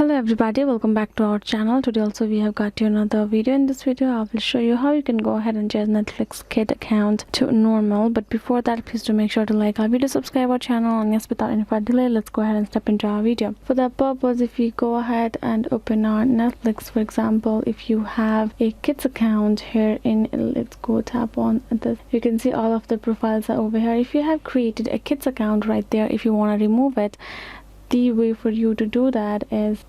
Hello everybody, welcome back to our channel. Today also we have got you another video. In this video I will show you how you can go ahead and change Netflix Kid account to normal. But before that, please do make sure to like our video, subscribe our channel, and yes, without any further delay, let's go ahead and step into our video. For that purpose, if we go ahead and open our Netflix, for example, if you have a kids account here in, let's go tap on this, you can see all of the profiles are over here. If you have created a kids account right there, if you want to remove it, the way for you to do that is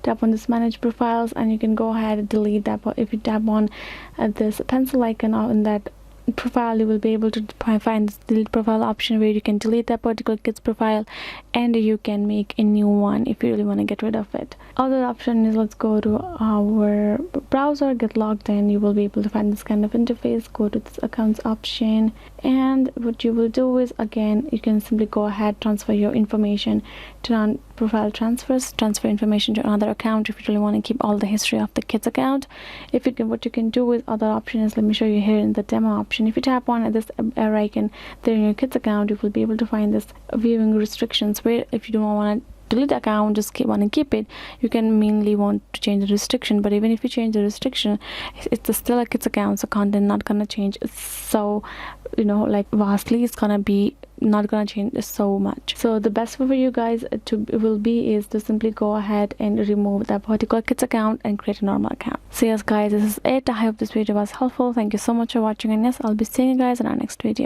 tap on this manage profiles, and you can go ahead and delete that. But if you tap on this pencil icon on that profile, you will be able to find this delete profile option where you can delete that particular kids profile and you can make a new one if you really want to get rid of it. Other option is, let's go to our browser, get logged in. You will be able to find this kind of interface. Go to this accounts option, and what you will do is, again, you can simply go ahead, transfer your information to profile transfers, transfer information to another account if you really want to keep all the history of the kids account. If you can, what you can do is, other option is, let me show you here in the demo option. If you tap on this arrow icon there in your kids account, you will be able to find this viewing restrictions, where if you don't want to delete the account, just want to keep it, you can mainly want to change the restriction. But even if you change the restriction, it's still a kids account, so content not gonna change so, you know, like vastly. It's gonna be not gonna change so much. So the best way for you guys will be is to simply go ahead and remove that particular kids account and create a normal account. So yes guys, this is it. I hope this video was helpful. Thank you so much for watching, and yes, I'll be seeing you guys in our next video.